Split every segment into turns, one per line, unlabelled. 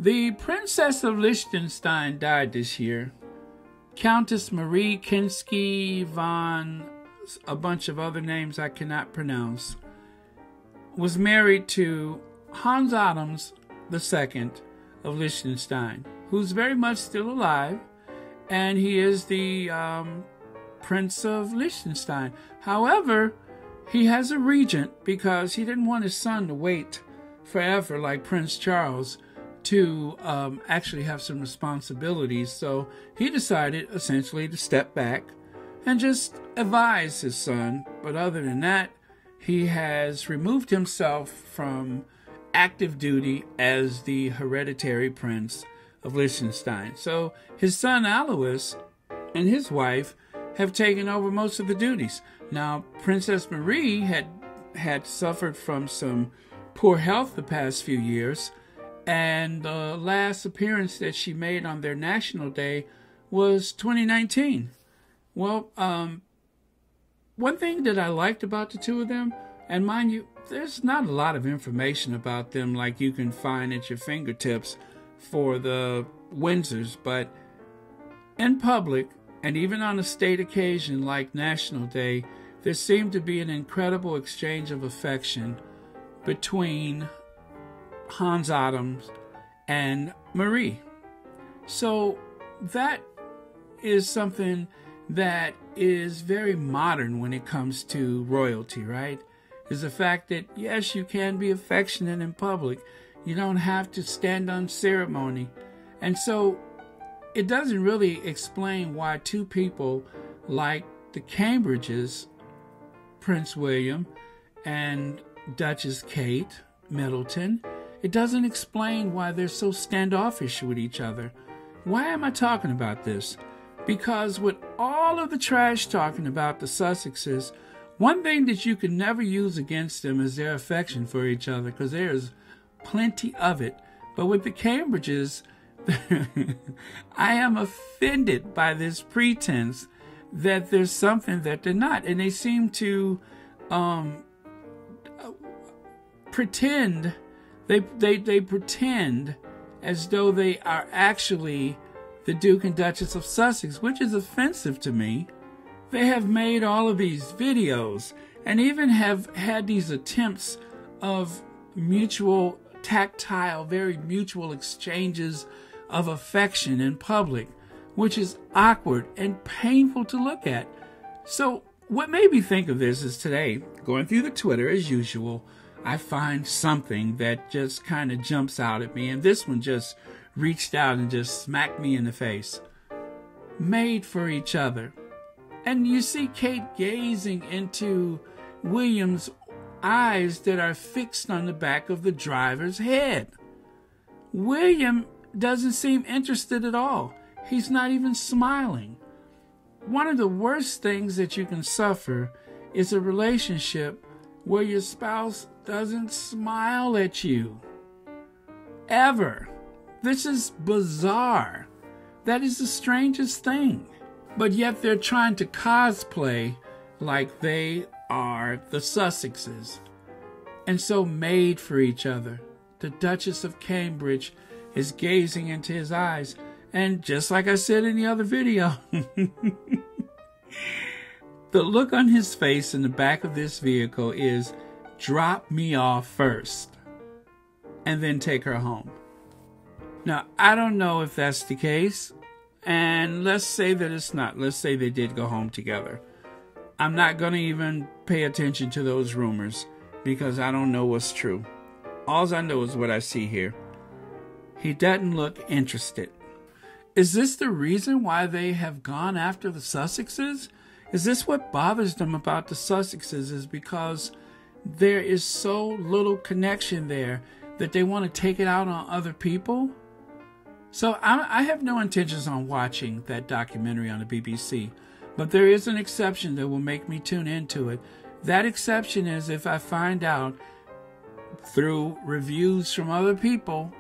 The Princess of Liechtenstein died this year. Countess Marie Kinsky von, a bunch of other names I cannot pronounce, was married to Hans Adams II of Liechtenstein, who's very much still alive, and he is the Prince of Liechtenstein. However, he has a regent because he didn't want his son to wait forever like Prince Charles to actually have some responsibilities. So he decided essentially to step back and just advise his son. But other than that, he has removed himself from active duty as the hereditary Prince of Liechtenstein. So his son Alois and his wife have taken over most of the duties. Now, Princess Marie had suffered from some poor health the past few years, and the last appearance that she made on their National Day was 2019. Well, one thing that I liked about the two of them, and mind you, there's not a lot of information about them like you can find at your fingertips for the Windsors, but in public, and even on a state occasion like National Day, there seemed to be an incredible exchange of affection between Hans Adams and Marie. So that is something that is very modern when it comes to royalty, right? Is the fact that, yes, you can be affectionate in public. You don't have to stand on ceremony. And so it doesn't really explain why two people like the Cambridges, Prince William and Duchess Kate Middleton, it doesn't explain why they're so standoffish with each other. Why am I talking about this? Because with all of the trash talking about the Sussexes, one thing that you can never use against them is their affection for each other, because there's plenty of it. But with the Cambridges, I am offended by this pretense that there's something that they're not. And they seem to pretend, they pretend as though they are actually the Duke and Duchess of Sussex, which is offensive to me. They have made all of these videos and even have had these attempts of mutual, tactile, very mutual exchanges of affection in public, which is awkward and painful to look at. So what made me think of this is today, going through the Twitter as usual, I find something that just kind of jumps out at me, and this one just reached out and just smacked me in the face. Made for each other. And you see Kate gazing into William's eyes that are fixed on the back of the driver's head. William doesn't seem interested at all. He's not even smiling. One of the worst things that you can suffer is a relationship where your spouse doesn't smile at you. Ever. This is bizarre. That is the strangest thing. But yet they're trying to cosplay like they are the Sussexes. And so made for each other. The Duchess of Cambridge is gazing into his eyes. And just like I said in the other video, the look on his face in the back of this vehicle is, drop me off first and then take her home. Now, I don't know if that's the case, and let's say that it's not. Let's say they did go home together. I'm not going to even pay attention to those rumors because I don't know what's true. All I know is what I see here. He doesn't look interested. Is this the reason why they have gone after the Sussexes? Is this what bothers them about the Sussexes, is because there is so little connection there that they want to take it out on other people? So I have no intentions on watching that documentary on the BBC, but there is an exception that will make me tune into it. That exception is if I find out through reviews from other people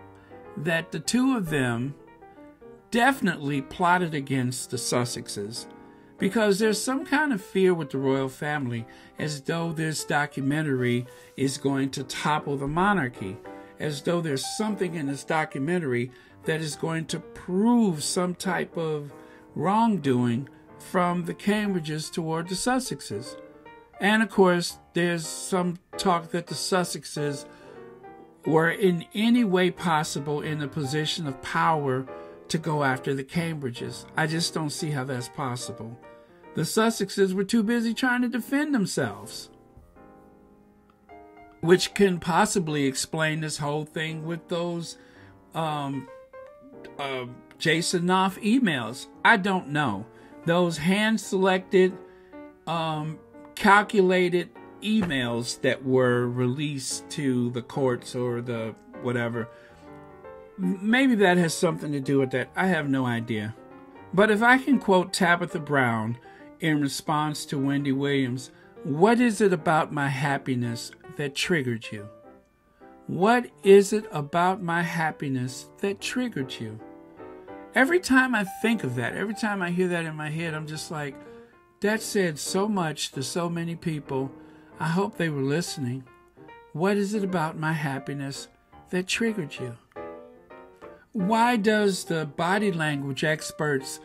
that the two of them definitely plotted against the Sussexes, because there's some kind of fear with the royal family as though this documentary is going to topple the monarchy. as though there's something in this documentary that is going to prove some type of wrongdoing from the Cambridges toward the Sussexes. And of course, there's some talk that the Sussexes were in any way possible in a position of power to go after the Cambridges. I just don't see how that's possible. The Sussexes were too busy trying to defend themselves, which can possibly explain this whole thing with those Jason Knopf emails. I don't know. Those hand-selected, calculated emails that were released to the courts or the whatever. Maybe that has something to do with that. I have no idea. But if I can quote Tabitha Brown in response to Wendy Williams, what is it about my happiness that triggered you? What is it about my happiness that triggered you? Every time I think of that, every time I hear that in my head, I'm just like, that said so much to so many people. I hope they were listening. What is it about my happiness that triggered you? Why does the body language experts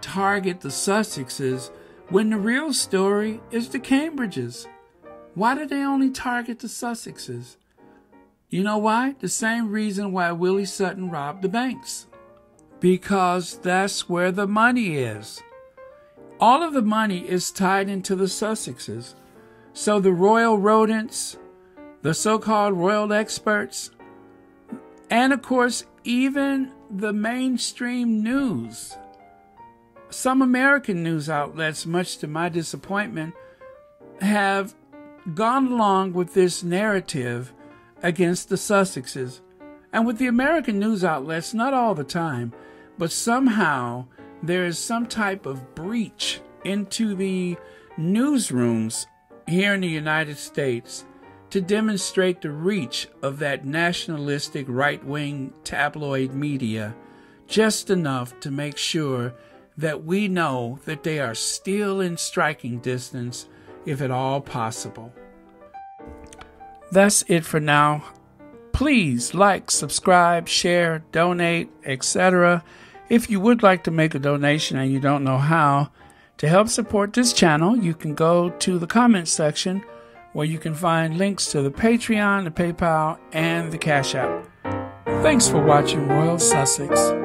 target the Sussexes when the real story is the Cambridges? Why do they only target the Sussexes? You know why? The same reason why Willie Sutton robbed the banks. Because that's where the money is. All of the money is tied into the Sussexes. So the royal rodents, the so-called royal experts, and of course, even the mainstream news. Some American news outlets, much to my disappointment, have gone along with this narrative against the Sussexes. And with the American news outlets, not all the time, but somehow there is some type of breach into the newsrooms here in the United States to demonstrate the reach of that nationalistic right-wing tabloid media, just enough to make sure that we know that they are still in striking distance, if at all possible. That's it for now. Please like, subscribe, share, donate, etc. If you would like to make a donation and you don't know how, to help support this channel, you can go to the comments section where you can find links to the Patreon, the PayPal, and the Cash App. Thanks for watching Royal Sussex.